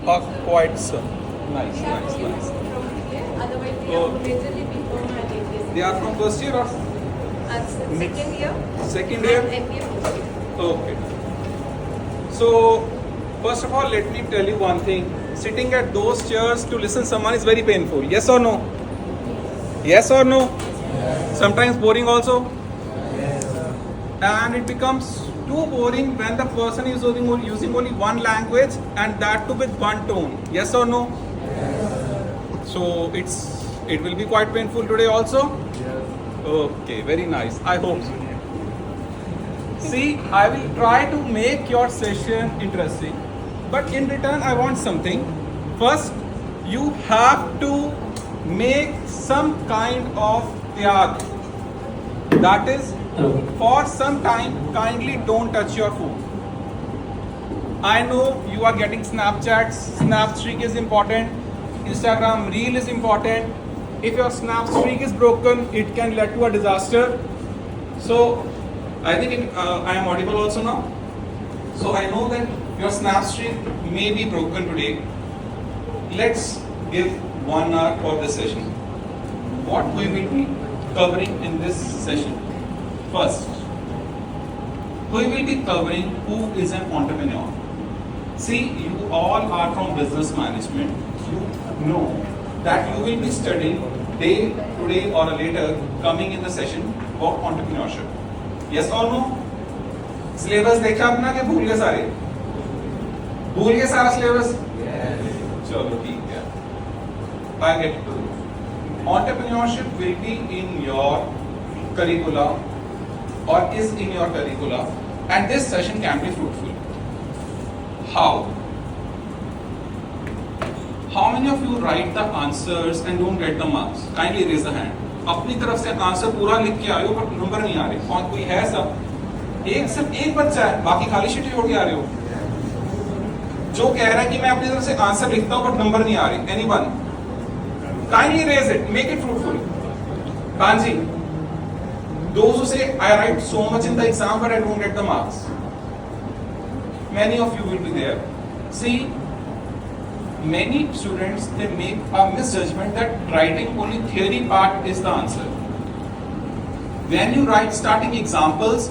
Quite so. Nice. Otherwise, we Oh. have majorly before management. They are from first year or Second year. second year? And MBA first year. Okay. So, first of all, let me tell you one thing. Sitting at those chairs to listen someone is very painful. Yes or no? Yes or no? Sometimes boring also. And it becomes too boring when the person is using only one language and that too with one tone. Yes or no? So it will be quite painful today also. Okay, very nice. I hope so. See, I will try to make your session interesting, but in return, I want something. First, you have to make some kind of tyag. That is, for some time, kindly don't touch your phone. I know you are getting Snapchats. Snap streak is important. Instagram reel is important. If your snap streak is broken, it can lead to a disaster. So, I think I am audible also now. So I know that your snap streak may be broken today. Let's give 1 hour for this session. What we will be covering in this session? First, we will be covering who is an entrepreneur. See, you all are from business management. You know that you will be studying today or later coming in the session about entrepreneurship. Yes or no? Syllabus देखा अपना कि भूल गए सारे? भूल गए सारा syllabus? चलो ठीक है. I get it. Entrepreneurship will be in your curricula or is in your curricula, and this session can be fruitful. How? How many of you write the answers and don't get the marks? Kindly raise the hand. अपनी तरफ से answer पूरा लिख के आए हो पर number नहीं आ रहे. कौन कोई है? सब सिर्फ एक बच्चा है, बाकी खाली शीट छोड़ के आ रहे हो. जो कह रहा है कि मैं अपनी तरफ से आंसर लिखता हूं बट नंबर नहीं आ रहे. Anyone? Kindly raise it, make it fruitful. कांजी, those who say I write so much in the exam but I don't get the marks. Many of you will be there. See, many students, they make a misjudgment that writing only theory part is the answer. When you write starting examples,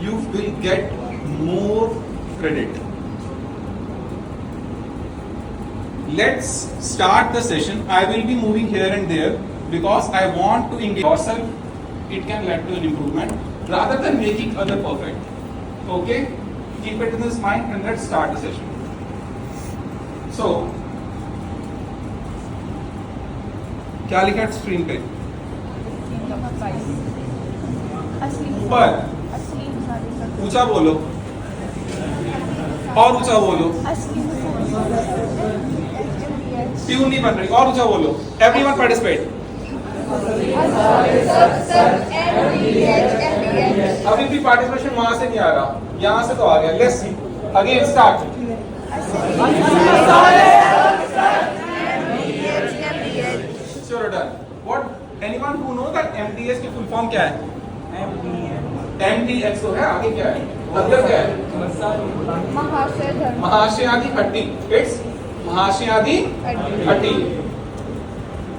you will get more credit. Let's start the session. I will be moving here and there because I want to engage yourself. It can lead to an improvement rather than making other perfect. Okay? Keep it in this mind and let's start the session. So, क्या लिखा है screen पे? ऊपर ऊंचा बोलो और ऊंचा बोलो. ट्यून नहीं बन रही, और ऊंचा बोलो. Everyone participate. अभी भी पार्टिसिपेशन वहां से नहीं आ रहा, यहाँ से तो आ गया. Let's see again start. Sure, done. What? Anyone who know that MDS की full form क्या है? MDS तो है, आगे क्या है? मतलब क्या है? महाशयादि हड्डी. It's महाशयादि हड्डी.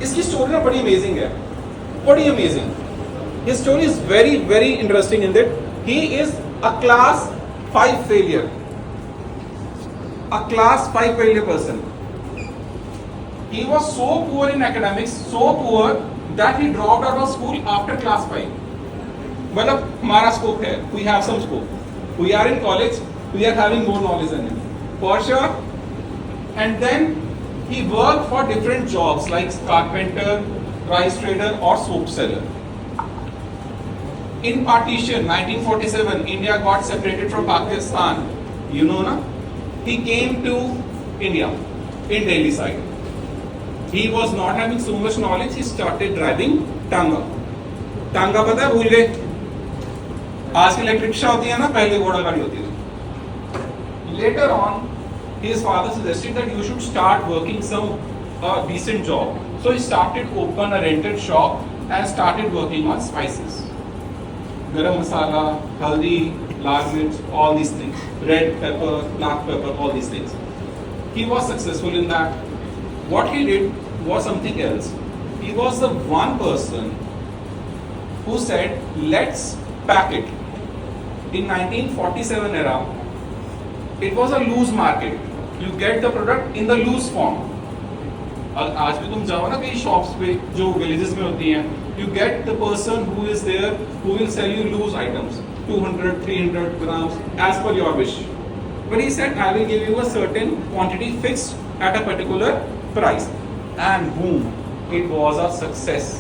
इसकी स्टोरी ना बड़ी अमेजिंग है. बड़ी amazing. His story is very very interesting in that he is a class 5 failure. A class 5 failure person. He was so poor in academics, so poor that he dropped out of school after class 5. मतलब हमारा scope है, we have some scope. We are in college, we are having more knowledge than him, for sure. And then he worked for different jobs like carpenter, rice trader, or soap seller. In partition, 1947, India got separated from Pakistan. You know, na? He came to India in Delhi side. He was not having so much knowledge. He started driving Tanga. Tanga पता है? भूल गए. आज की electric rickshaw होती है ना, पहले घोड़ा गाड़ी होती थी. Later on, his father suggested that you should start working some decent job. So he started open a rented shop and started working on spices. Garam masala, haldi, lal mirch, all these things. Red pepper, black pepper, all these things. He was successful in that. What he did was something else. He was the one person who said, let's pack it. In 1947 era, it was a loose market. You get the product in the loose form. आज भी तुम जाओ ना कई shops पे जो villages में होती हैं, you get the person who is there who will sell you loose items, 200, 300 grams as per your wish. But he said, I will give you a certain quantity fixed at a particular price, and boom, it was a success.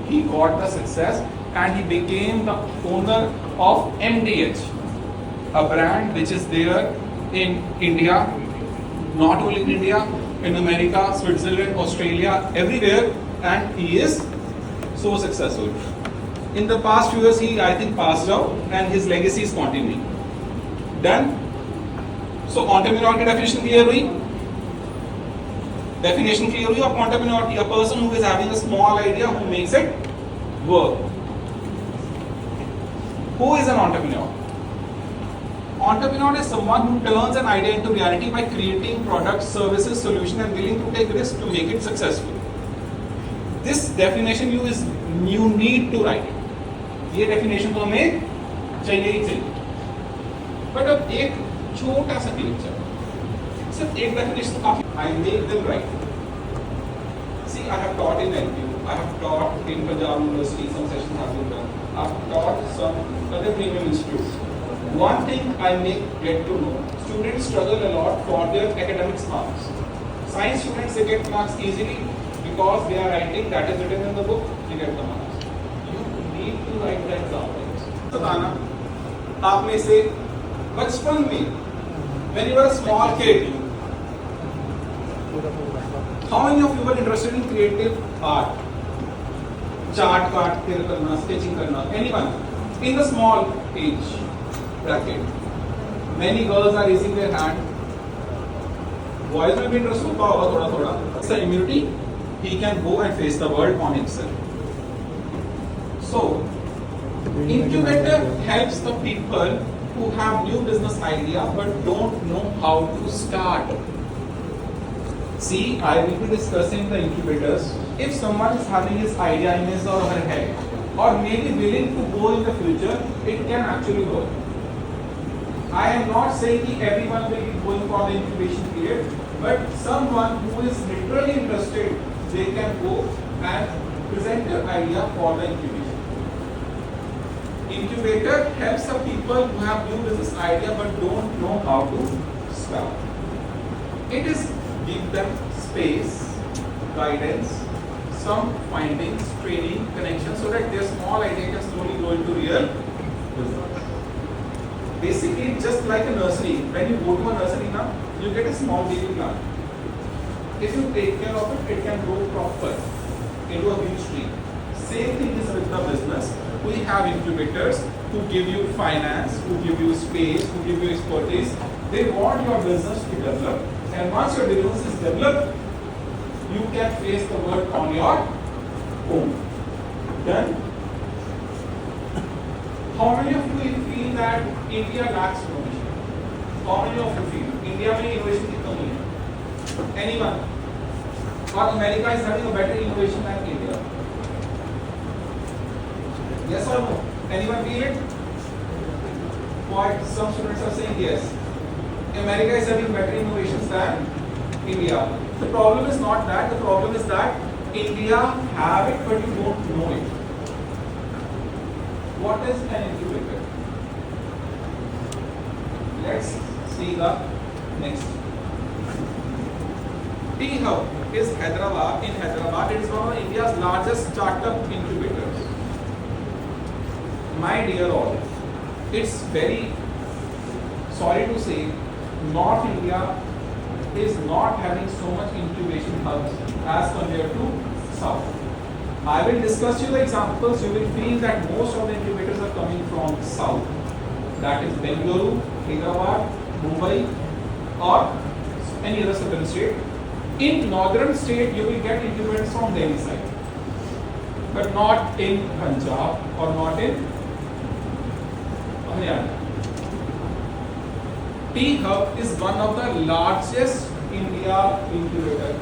He got the success and he became the owner of MDH, a brand which is there in India, not only in India, in America, Switzerland, Australia, everywhere, and he is so successful. In the past few years, he I think passed out, and his legacy is continuing. Done. So entrepreneur की definition clear हुई? Definition clear हुई? और entrepreneur a person who is having a small idea who makes it work. Who is an entrepreneur? Entrepreneur is someone who turns an idea into reality by creating products, services, solutions, and willing to take risks to make it successful. This definition you need to write. ये definition तो हमें चाहिए ही चाहिए. But अब एक छोटा सा clip चलो. सिर्फ एक definition काफी. I make them right. See, I have taught in NTU. I have taught in Punjab University. Some sessions have been done. I have taught some other premium institutes. One thing I get to know, students struggle a lot for their academics marks. Science students, they get marks easily because they are writing that is written in the book, they get the marks. You need to write the examples. बताना, आप में से बचपन में, when you were a small kid, how many of you were interested in creative art? Chart करना, sketching करना, anyone? In the small age bracket. Many girls are raising their hand. Boys में भी interest होता होगा थोड़ा. It's the immunity. He can go and face the world on himself. So, incubator helps the people who have new business idea but don't know how to start. See, I will be discussing the incubators. If someone is having his idea in his or her head, or maybe willing to go in the future, it can actually work. I am not saying that everyone will be going for the incubation period, but someone who is literally interested, they can go and present their idea for the incubation. Incubator helps the people who have new business idea but don't know how to start. It is give them space, guidance, some findings, training, connection, so that their small idea can slowly grow into real business. Basically, just like a nursery, when you go to a nursery now, you get a small baby plant. If you take care of it, it can grow proper into a huge tree. Same thing is with the business. We have incubators who give you finance, who give you space, who give you expertise. They want your business to develop. And once your business is developed, you can face the world on your own. Done? How many of you feel that India lacks innovation? How many of you feel India में innovation की कमी है? Anyone? Or America is having a better innovation than India? Yes or no? Anyone feel it? Quite some students are saying yes. America is having better innovations than India. The problem is not that. The problem is that India have it, but you don't know it. What is an incubator? Let's see the next. T-Hub is Hyderabad. In Hyderabad, it is one of India's largest startup incubators. My dear all, it's very sorry to say, North India is not having so much incubation hubs as compared to South. I will discuss you the examples. You will feel that most of the incubators are coming from South. That is Bengaluru, Hyderabad, Mumbai, or any other southern state. In northern state, you will get incubators from Delhi side, but not in Punjab or not in Haryana. T-Hub is one of the largest India incubator.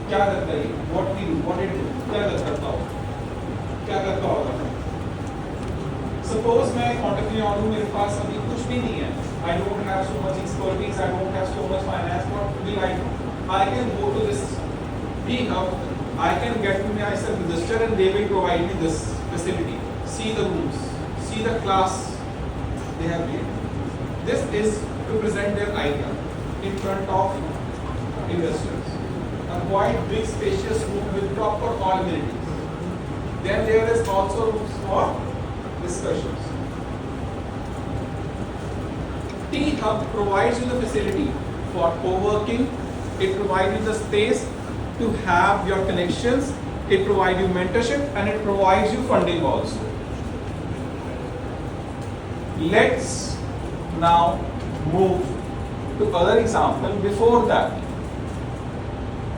क्या करता है? What we do? What it do? क्या करता हो? क्या करता होगा? Suppose मैं एक entrepreneur हूँ, मेरे पास अभी कुछ भी नहीं है. I don't have so much expertise. I don't have so much finance. What will I do? I can go to this T-Hub. I can get myself registered, and they will provide me this facility. See the rooms. See the class they have made. This is to present their idea in front of investors. A quite big spacious room with proper all amenities. Then there is also rooms for discussions. T-Hub provides you the facility for co-working. It provides you the space to have your connections. It provides you mentorship, and it provides you funding also. Let's now move to other example. Before that,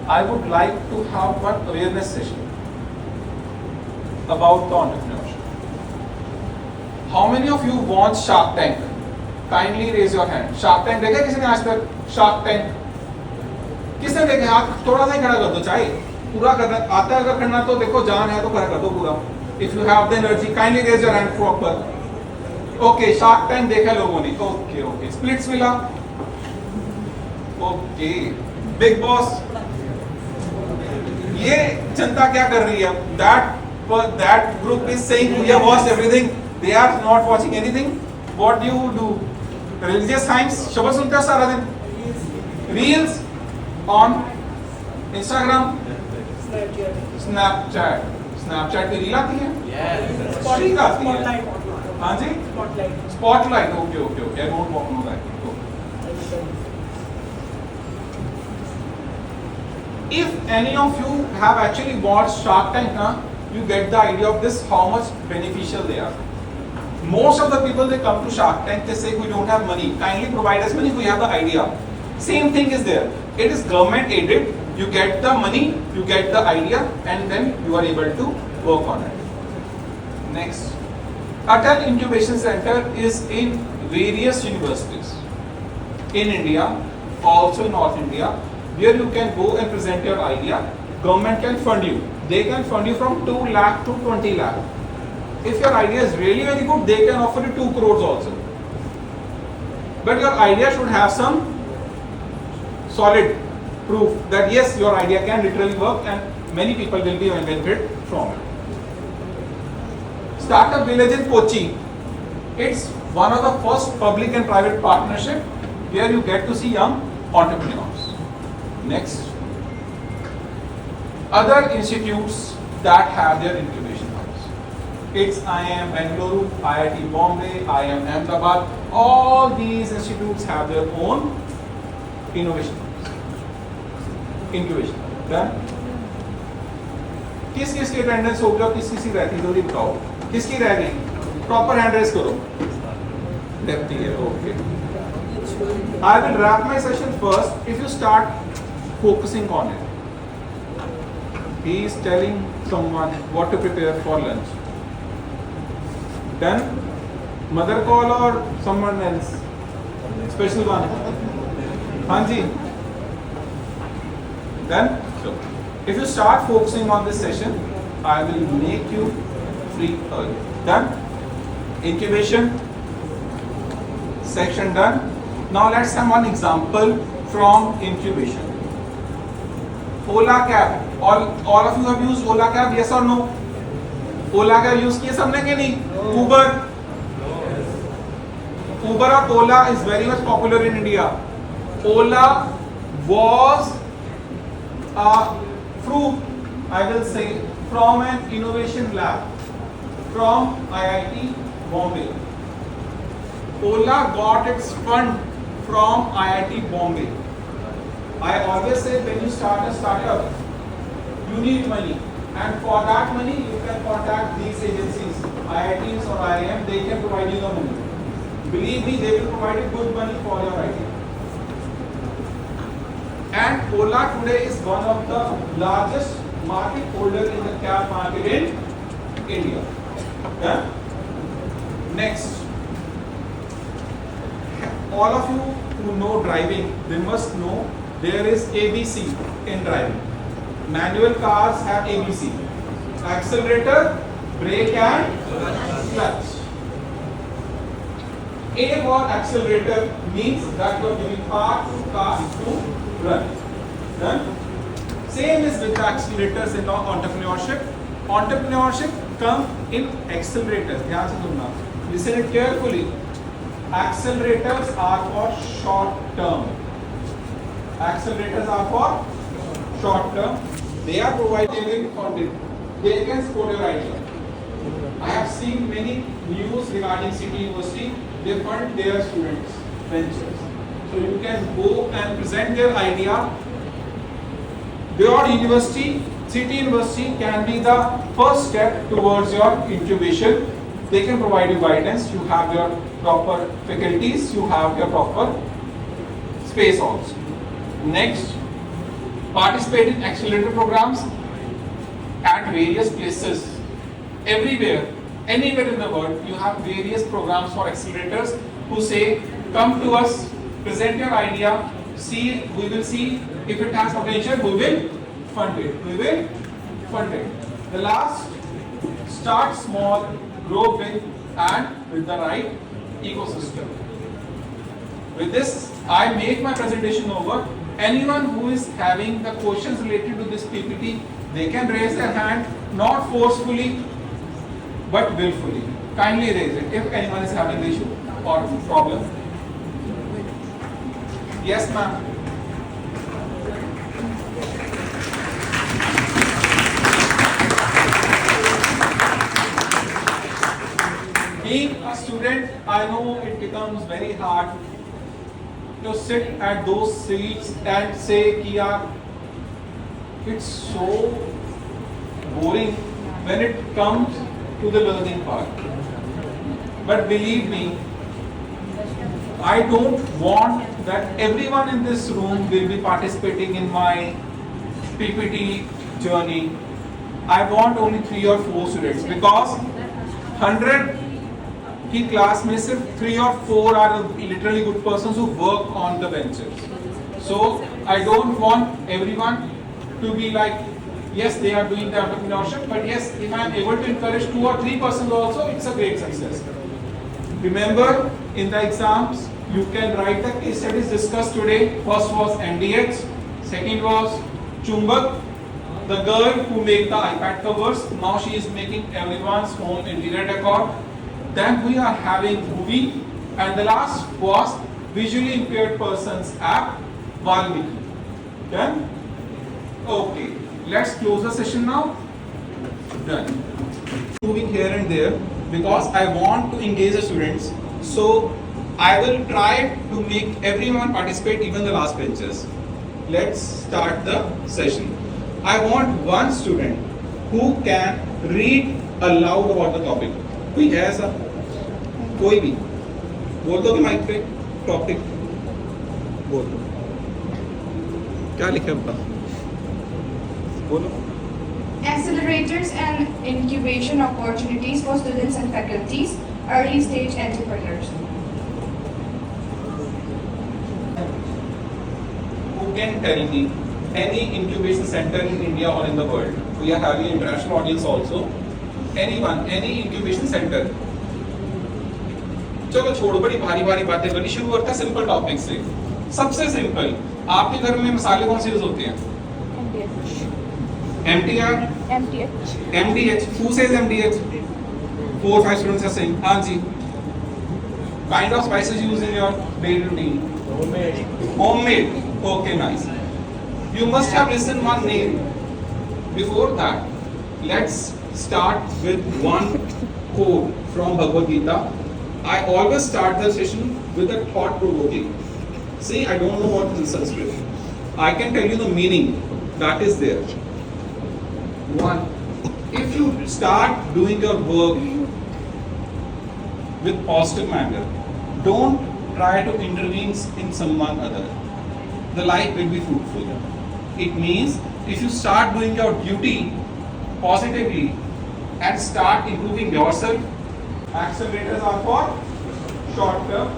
I would like to have one awareness session about the entrepreneurship. How many of you watch Shark Tank? Kindly raise your hand. Shark Tank देखा किसी ने आज तक? Shark Tank किसने देखा? हाथ थोड़ा सा ही खड़ा कर दो, चाहे पूरा करना आता है, अगर करना तो देखो, जान है तो खड़ा कर दो पूरा. If you have the energy, kindly raise your hand proper. Okay, Shark Tank देखा लोगों ने. Okay. Splitsvilla. Okay. Big Boss. ये जनता क्या कर रही है? That group is saying we have watched everything. They are not watching anything. What do you do? Religious hymns. शब्द सुनते हो सारा दिन. Reels on Instagram. Snapchat पे रील आती है. Streak आती है. हाँ जी. Spotlight. Okay. I don't know that. If any of you have actually watched Shark Tank, you get the idea of this, how much beneficial they are. Most of the people, they come to Shark Tank, they say we don't have money, kindly provide us money, we have the idea. Same thing is there. It is government aided. You get the money, you get the idea, and then you are able to work on it. Next, Atal Incubation Center is in various universities in India, also in North India, where you can go and present your idea. Government can fund you. They can fund you from 2 lakh to 20 lakh. If your idea is really very good, they can offer you 2 crores also. But your idea should have some solid proof that yes, your idea can literally work and many people will be benefit from it. Startup Village in Kochi. It's one of the first public and private partnership where you get to see young entrepreneurs. Next, other institutes that have their incubation hubs. It's IIM Bangalore, IIT Bombay, IIM Ahmedabad. All these institutes have their own innovation hubs. Incubation hub. Done? किस-किस की attendance हो गया, किस-किस की रहती जल्दी बताओ. किसकी रह गई? Proper hand raise करो. Lefty है, okay. I will wrap my session first. If you start focusing on it. He is telling someone what to prepare for lunch. Done? Mother call or someone else? Special one? Hanji? Done? So, if you start focusing on this session, I will make you free early. Done? Incubation section done. Now let's have one example from incubation. Ola cab. All of you have used Ola cab, yes or no? Ola cab use किए सबने के नहीं? Uber or Ola is very much popular in India. Ola was fruit, I will say, from an innovation lab from IIT Bombay. Ola got its fund from IIT Bombay. I always say when you start a startup, you need money, and for that money you can contact these agencies, IITs or IIM. They can provide you the money. Believe me, they will provide you good money for your idea. And Ola today is one of the largest market holder in the cab market in India. Yeah? Next, all of you who know driving, they must know there is ABC in driving. Manual cars have ABC. Accelerator, brake and clutch. A for accelerator means that you are giving power to car to run. Done? Same is with the accelerators in entrepreneurship. Entrepreneurship come in accelerators. ध्यान से सुनना. Listen it carefully. Accelerators are for short term. Accelerators are for short term. They are providing content. They can support your idea. I have seen many news regarding City University. They fund their students ventures. So you can go and present their idea. Your university, City University can be the first step towards your incubation. They can provide you guidance. You have your proper faculties. You have your proper space also. Next, participate in accelerator programs at various places. Everywhere, anywhere in the world, you have various programs for accelerators who say, come to us, present your idea, see, we will see if it has potential, we will fund it. We will fund it. The last, start small, grow big, and with the right ecosystem. With this, I make my presentation over. Anyone who is having the questions related to this PPT, they can raise their hand, not forcefully, but willfully. Kindly raise it if anyone is having the issue or problem. Yes, ma'am. Being a student, I know it becomes very hard to sit at those seats and say, Kia, it's so boring when it comes to the learning part. But believe me, I don't want that everyone in this room will be participating in my PPT journey. I want only 3 or 4 students because 100 की class में सिर्फ 3 or 4 are literally good persons who work on the ventures. So I don't want everyone to be like, yes, they are doing the entrepreneurship, but yes, if I am able to encourage 2 or 3 persons also, it's a great success. Remember, in the exams, you can write the case studies discussed today. First was NDH, second was Chumbak, the girl who made the iPad covers. Now she is making everyone's home interior decor. Then we are having movie, and the last was visually impaired persons app, Valmiki. Done? Okay, let's close the session now. Done. Moving here and there because I want to engage the students. So I will try to make everyone participate, even the last benches. Let's start the session. I want one student who can read aloud about the topic. कोई है ऐसा? कोई भी? बोल दो कि mic पे topic बोल दो. क्या लिखे हैं बता? बोलो. Accelerators and incubation opportunities for students and faculties, early stage entrepreneurs. Who can tell me any incubation center in India or in the world? We are having an international audience also. Anyone, any incubation center? चलो छोड़ो बड़ी भारी भारी बातें करनी. शुरू करते हैं सिंपल टॉपिक से. सबसे सिंपल, आपके घर में मसाले कौन से यूज होते हैं? MTR, MDH. Who says MDH? 4-5 students are saying. हाँ जी. Kind of spices used in your daily routine. Homemade. Okay, nice. You must have listened one name. Before that, let's start with one quote from Bhagavad Gita. I always start the session with a thought-provoking. See, I don't know what is Sanskrit. I can tell you the meaning that is there. One, if you start doing your work with positive manner, don't try to intervene in someone other. The life will be fruitful. It means if you start doing your duty positively and start improving yourself, accelerators are for short term,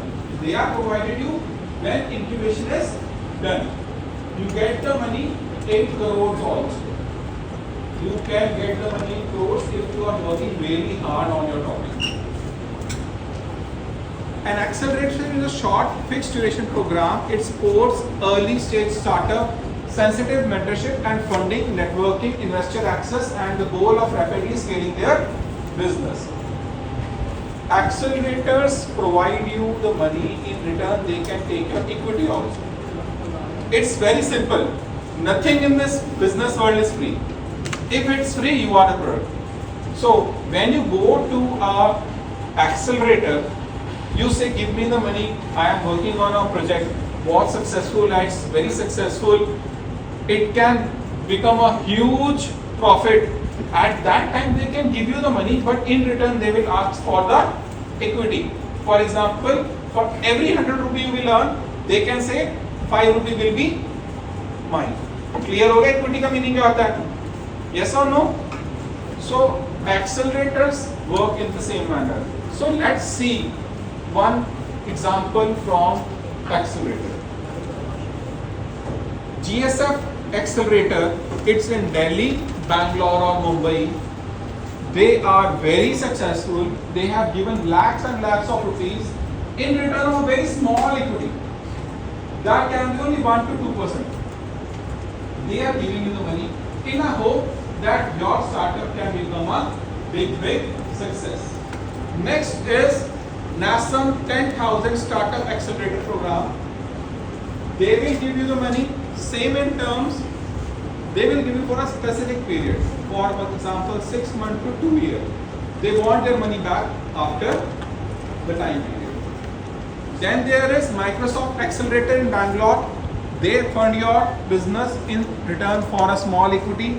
They are provided you when incubation is done. You get the money 8 crores also. You can get the money in crores if you are working really hard on your topic. An acceleration is a short, fixed duration program. It supports early stage startup, sensitive mentorship and funding, networking, investor access, and the goal of rapidly scaling their business. Accelerators provide you the money. In return, they can take your equity also. It's very simple. Nothing in this business world is free. If it's free, you are the product. So when you go to a accelerator, you say, give me the money, I am working on a project, was successful, it's very successful, it can become a huge profit. At that time they can give you the money, but in return they will ask for the equity. For example, for every 100 rupee you will earn, they can say 5 rupee will be mine. Clear हो गया equity का meaning क्या होता है? Yes or no? So accelerators work in the same manner. So let's see one example from accelerator. GSF accelerator, it's in Delhi, Bangalore or Mumbai. They are very successful. They have given lakhs and lakhs of rupees in return of a very small equity. That can be only 1 to 2%. They are giving you the money in a hope that your startup can become a big success. Next is NASM 10,000 Startup Accelerator Program. They will give you the money, same in terms, they will give you for a specific period. For example, 6 months to 2 years. They want their money back after the time period. Then there is Microsoft Accelerator in Bangalore. They fund your business in return for a small equity.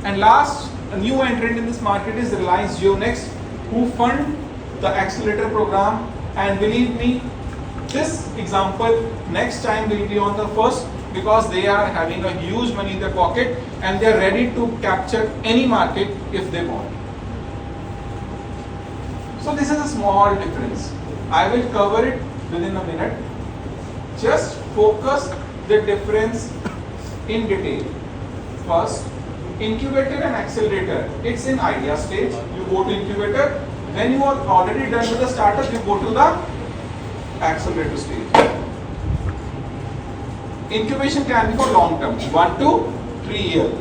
And last, a new entrant in this market is Reliance Geonex, who fund the accelerator program. And believe me, this example next time will be on the first, because they are having a huge money in their pocket and they are ready to capture any market if they want. So this is a small difference. I will cover it within a minute. Just focus the difference in detail. First, incubator and accelerator. It's in idea stage. You go to incubator. When you are already done with the startup, you go to the accelerator stage. Incubation can be for long term, 1 to 3 years.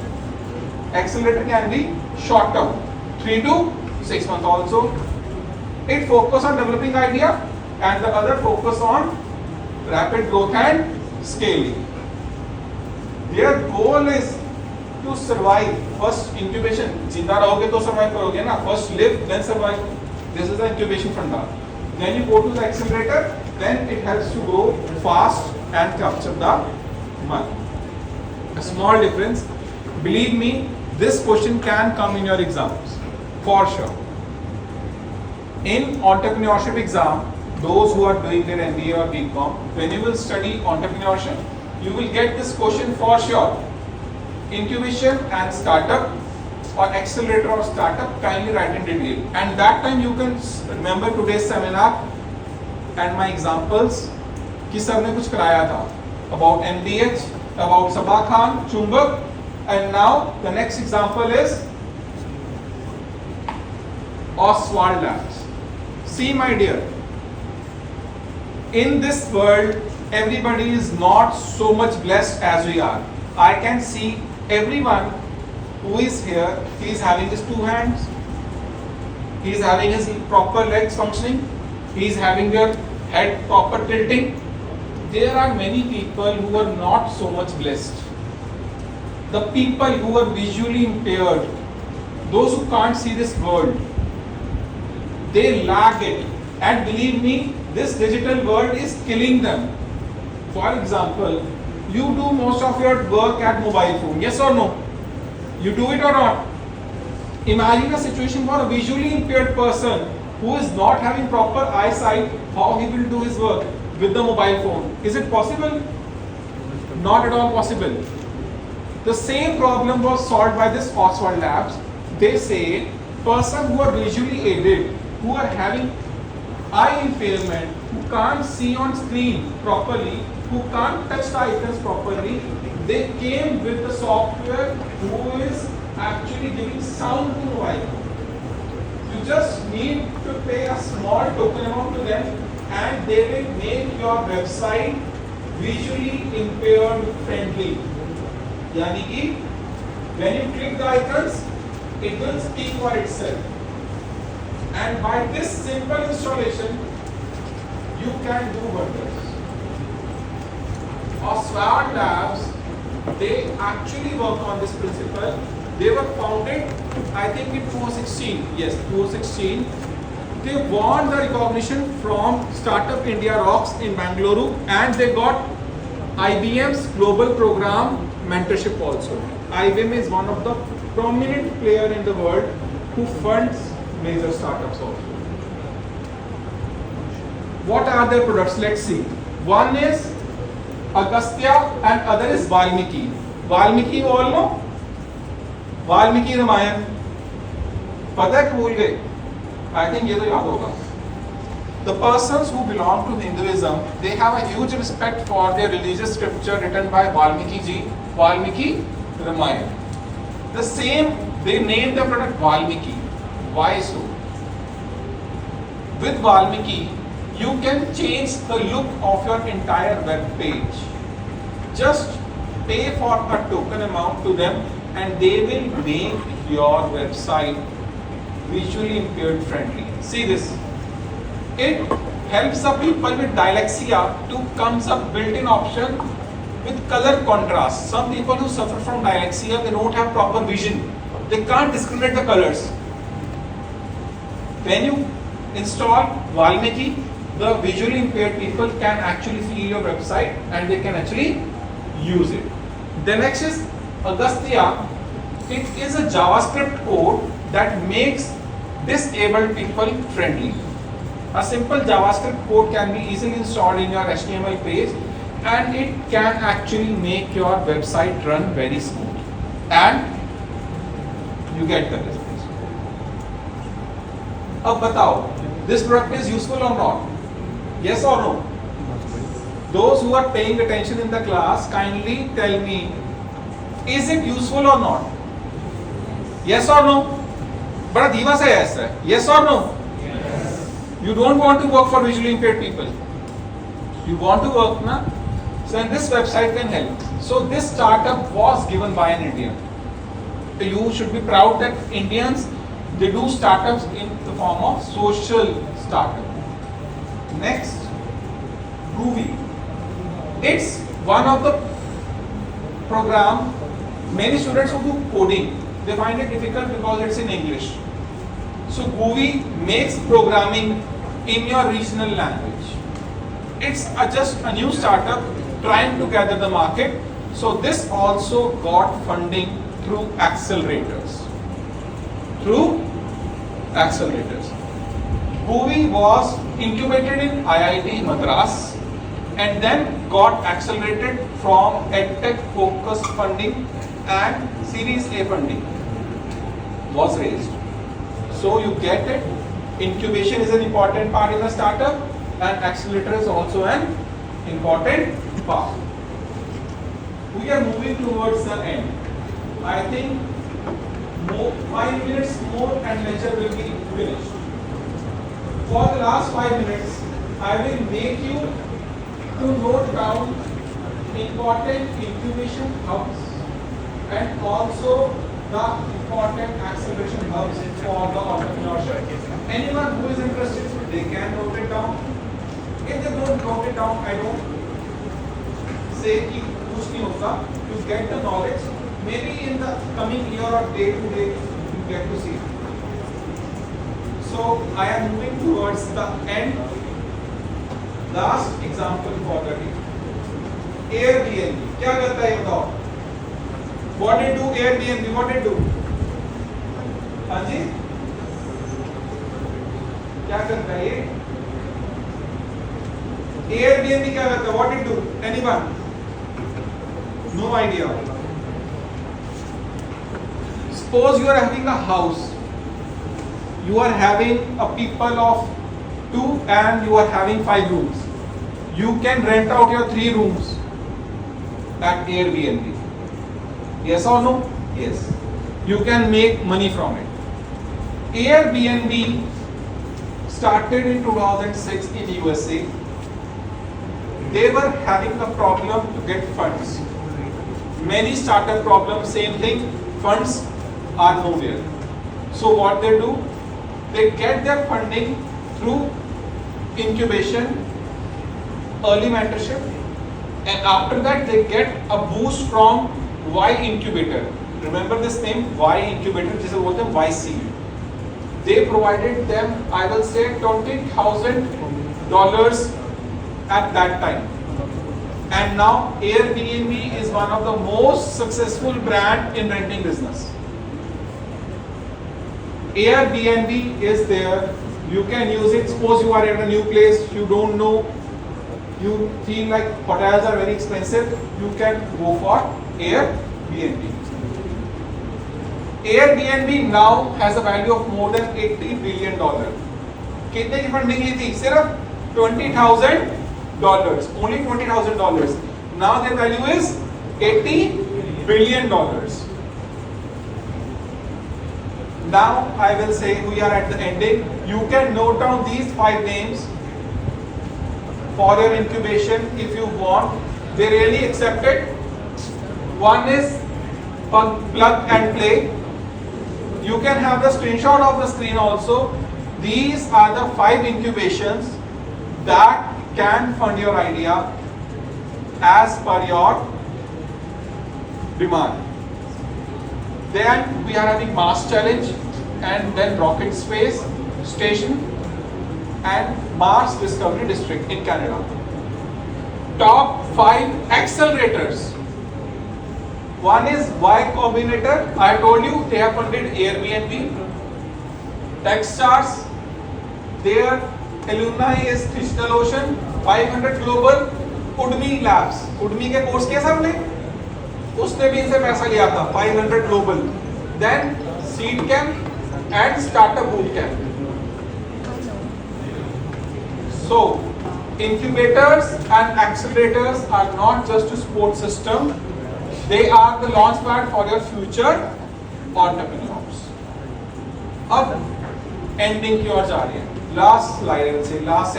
Accelerator can be short term, 3 to 6 months also. It focuses on developing idea and the other focus on rapid growth and scaling. Their goal is to survive. First incubation, जिंदा रहोगे तो survive करोगे ना. First live, then survive. This is the incubation funda. Then you go to the accelerator, then it helps to grow fast and capture the money. A small difference. Believe me, this question can come in your exams for sure. In entrepreneurship exam, those who are doing their MBA or BCom, when you will study entrepreneurship, you will get this question for sure. Incubation and startup or accelerator or startup, kindly write in detail. And that time you can remember today's seminar and my examples कि सबने कुछ कराया था about MDH, about Sabah Khan, Chumbak, and now the next example is Oswald Labs. See my dear, in this world everybody is not so much blessed as we are. I can see everyone who is here, he is having his 2 hands, he is having his proper legs functioning, he is having their head proper tilting. There are many people who are not so much blessed. The people who are visually impaired, those who can't see this world, they lack it. And believe me, this digital world is killing them. For example, you do most of your work at mobile phone, yes or no? You do it or not? Imagine a situation for a visually impaired person who is not having proper eyesight, how he will do his work with the mobile phone. Is it possible? Not at all possible. The same problem was solved by this Oswald Labs. They say person who are visually aided, who are having eye impairment, who can't see on screen properly, who can't touch the icons properly, they came with the software who is actually giving sound to the icon. You just need to pay a small token amount to them and they will make your website visually impaired friendly. Yani ki, when you click the icons, it will speak for itself. And by this simple installation, you can do wonders. Oswald Labs, they actually work on this principle. They were founded, I think, in 2016. Yes, 2016. They won the recognition from Startup India Rocks in Bangalore, and they got IBM's global program mentorship also. IBM is one of the prominent player in the world who funds major startups also. What are their products? Let's see. One is Agastya and other is Valmiki. Valmiki you all know? Valmiki Ramayan. पता है कि भूल गए? I think ये तो याद होगा. The persons who belong to Hinduism, they have a huge respect for their religious scripture written by Valmiki ji, Valmiki Ramayana. The same, they named the product Valmiki. Why so? With Valmiki, you can change the look of your entire web page. Just pay for a token amount to them and they will make your website visually impaired friendly. See this. It helps the people with dyslexia to comes a built-in option with color contrast. Some people who suffer from dyslexia, they don't have proper vision. They can't discriminate the colors. When you install Valmiki, the visually impaired people can actually see your website and they can actually use it. The next is Agastya. It is a JavaScript code that makes disabled people friendly. A simple JavaScript code can be easily installed in your HTML page and it can actually make your website run very smooth. And you get the response. Ab batao, this product is useful or not? Yes or no? Those who are paying attention in the class, kindly tell me, is it useful or not? Yes or no? बड़ा धीमा सा yes है. Yes or no? Yes. You don't want to work for visually impaired people. You want to work, na? So and this website can help. So this startup was given by an Indian. You should be proud that Indians, they do startups in the form of social startup. Next, Groovy. It's one of the program. Many students who do coding, they find it difficult because it's in English. So Groovy makes programming in your regional language. It's just a new startup trying to gather the market. So this also got funding through accelerators. Groovy was incubated in IIT Madras and then got accelerated from EdTech focused funding and Series A funding was raised. So you get it. Incubation is an important part in the startup and accelerator is also an important part. We are moving towards the end. I think 5 minutes more and lecture will be finished. For the last 5 minutes, I will make you to note down important incubation hubs and also the important acceleration hubs for the entrepreneurship. Anyone who is interested, they can note it down. If they don't note it down, I don't say कि कुछ नहीं होता. You get the knowledge. Maybe in the coming year or day to day, you get to see. So I am moving towards the end. Last example for the day. Airbnb. क्या करता है बताओ? What did do Airbnb? What did do? हाँ जी? क्या करता है ये? Airbnb क्या करता है? What did do? Anyone? No idea. Suppose you are having a house. You are having a people of 2 and you are having 5 rooms. You can rent out your 3 rooms at Airbnb. Yes or no? Yes. You can make money from it. Airbnb started in 2006 in USA. They were having a problem to get funds. Many startup problems, same thing, funds are nowhere. So what they do, they get their funding through incubation, early mentorship, and after that they get a boost from Y Incubator. Remember this name, Y Incubator, which is what the YC. They provided them, I will say, $20,000 at that time. And now Airbnb is one of the most successful brand in renting business. Airbnb is there. You can use it. Suppose you are at a new place, you don't know, you feel like hotels are very expensive, you can go for Airbnb. Airbnb now has a value of more than $80 billion. कितने की funding ली थी? सिर्फ $20,000. Only $20,000. Now their value is $80 billion. Now I will say we are at the ending. You can note down these 5 names for your incubation if you want. They really accept it. One is plug and play. You can have the screenshot of the screen also. These are the 5 incubations that can fund your idea as per your demand. Then we are having Mars Challenge, and then Rocket Space Station and Mars Discovery District in Canada. Top 5 accelerators. One is Y Combinator. I told you they have funded Airbnb. Techstars, their alumni is DigitalOcean, 500 Global, Udemy Labs. Udemy के course किया सबने? उसने भी इनसे पैसा लिया था, 500 Global. Then Seed Camp and Startup Bootcamp. So, incubators and accelerators are not just a support system. They are the launchpad for your future entrepreneurs. अब ending की ओर जा रही है. Last slide, I will say, last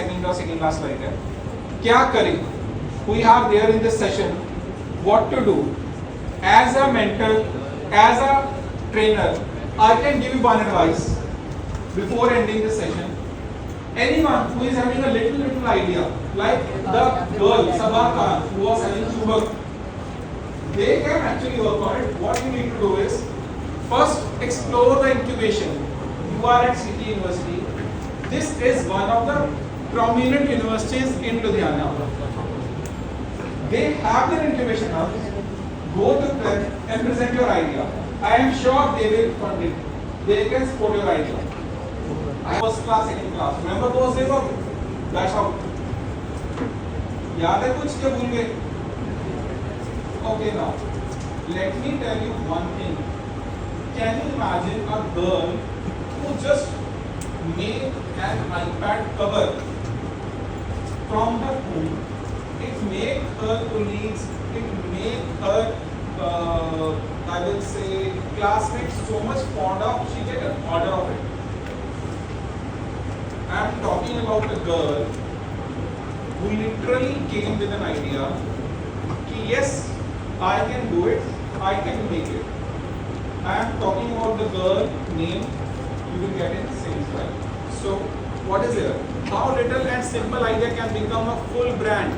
last slide है. क्या करें? We have there in this session what to do. As a mentor, as a trainer, I can give you one advice before ending this session. Anyone who is having a little idea, like the girl Sabha Khan who was having sugar, they can actually work on it. What you need to do is first explore the incubation. You are at City University. This is one of the prominent universities in Ludhiana. They have their incubation hubs. Go to them and present your idea. I am sure they will fund it. They can support your idea. First class, second class. Remember those days of dash out? याद है कुछ क्या भूल गए? Okay, now let me tell you one thing. Can you imagine a girl who just made an iPad cover from her home? It made her colleagues, it made her, I will say, classmates so much fond of. She get an order of it. I am talking about a girl who literally came with an idea. Ki yes, I can do it. I can make it. I am talking about the girl name. You will get it same slide. So, what is here? How little and simple idea can become a full brand.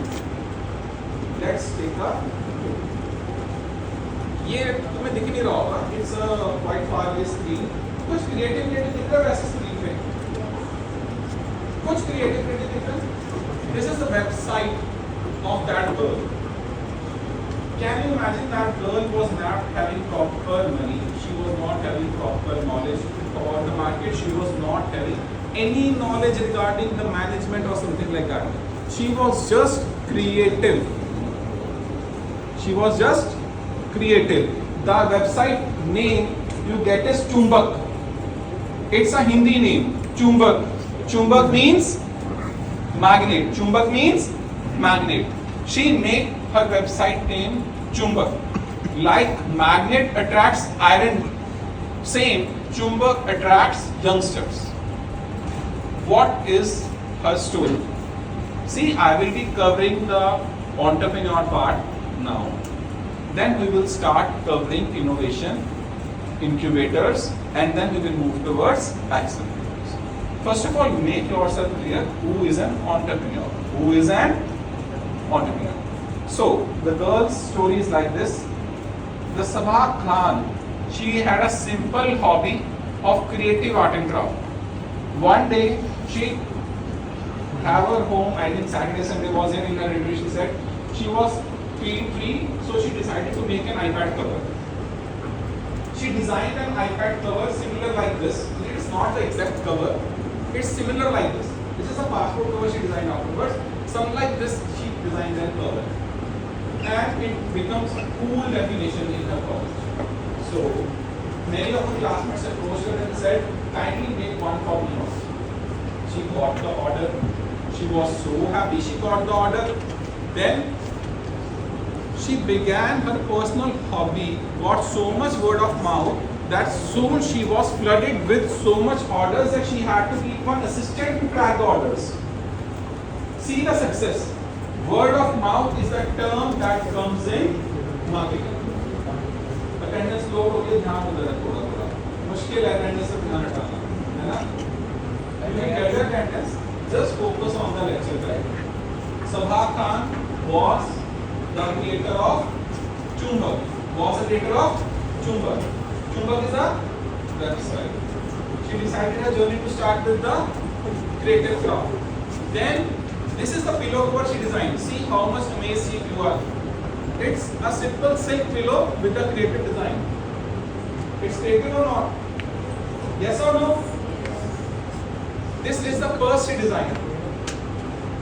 Let's take a. ये तुम्हें दिख नहीं रहा होगा. It's a quite far away screen. कुछ creative दिख रहा है वैसे screen पे. कुछ creative दिख रहा है. This is the website of that girl. Can you imagine that girl was not having proper money? She was not having proper knowledge about the market. She was not having any knowledge regarding the management or something like that. She was just creative. She was just creative. The website name you get is Chumbak. It's a Hindi name. Chumbak. Chumbak means magnet. Chumbak means magnet. She made her website name Chumbak. Like magnet attracts iron, same Chumbak attracts youngsters. What is her story? See, I will be covering the entrepreneur part now. Then we will start covering innovation, incubators, and then we will move towards accelerators. First of all, make yourself clear who is an entrepreneur. Who is an entrepreneur? So, the girl's story is like this. The Sabah Khan, she had a simple hobby of creative art and craft. One day, she have her home, I think Saturday, Sunday was in her retreat, she said. She was feeling free, so she decided to make an iPad cover. She designed an iPad cover similar like this. It is not the exact cover, it's similar like this. This is a passport cover she designed afterwards. Some like this she designed and cover. And it becomes a cool definition in her college. So, many of her classmates approached her and said, kindly make one copy of it. She got the order. She was so happy she got the order. Then she began her personal hobby, got so much word of mouth that soon she was flooded with so much orders that she had to keep one assistant to track the orders. See the success. Word of mouth is the term that comes in marketing. Attendance load हो गया, ध्यान उधर है थोड़ा थोड़ा. मुश्किल है attendance से ध्यान हटाना, है ना? You can get your attendance. Just focus on the lecture, right? Sabha Khan was the creator of Chumbak. Was the creator of Chumbak. Chumbak is a website. She decided her journey to start with the creative craft. Then this is the pillow cover she designed. See how much amazed you are. It's a simple silk pillow with a creative design. It's taken or not? Yes or no? This is the purse she designed.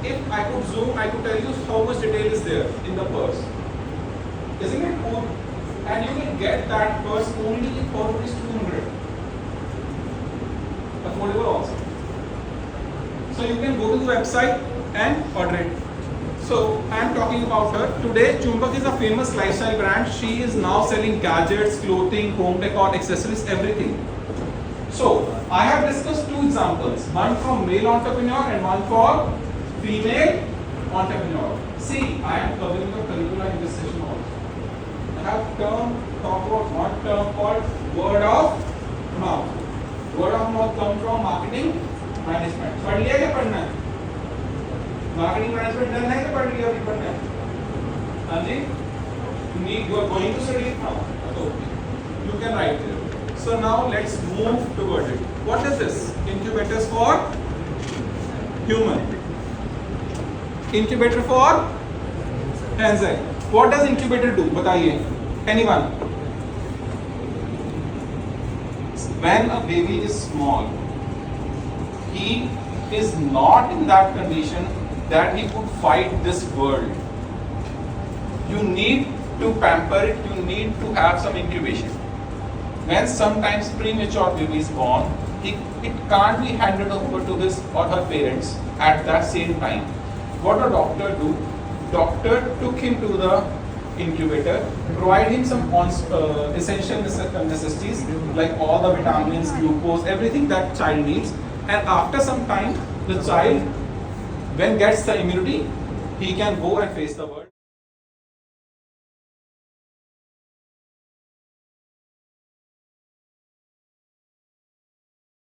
If I could zoom, I could tell you how much detail is there in the purse. Isn't it cool? And you can get that purse only for ₹200. Affordable also. So you can go to the website and order it. So I am talking about her. Today Chumbak is a famous lifestyle brand. She is now selling gadgets, clothing, home decor, accessories, everything. So I have discussed two examples, one from male entrepreneur and one for female entrepreneur. See, I am covering the curriculum in this session also. I have talked about one term called word of mouth. Word of mouth comes from marketing management. पढ़ लिया क्या पढ़ना है? Marketing management done है क्या पढ़ लिया अभी पढ़ना है? हाँ जी? You are going to study it now? Okay. You can write it. So now let's move toward it. What is this? Incubators for human. Incubator for enzyme. What does incubator do? बताइए. Anyone? When a baby is small, he is not in that condition that he could fight this world. You need to pamper it, you need to have some incubation. When sometimes premature baby is born, it can't be handed over to his or her parents at that same time. What a doctor do? Doctor took him to the incubator, provide him some essential necessities like all the vitamins, glucose, everything that child needs. And after some time, the child, when gets the immunity, he can go and face the world.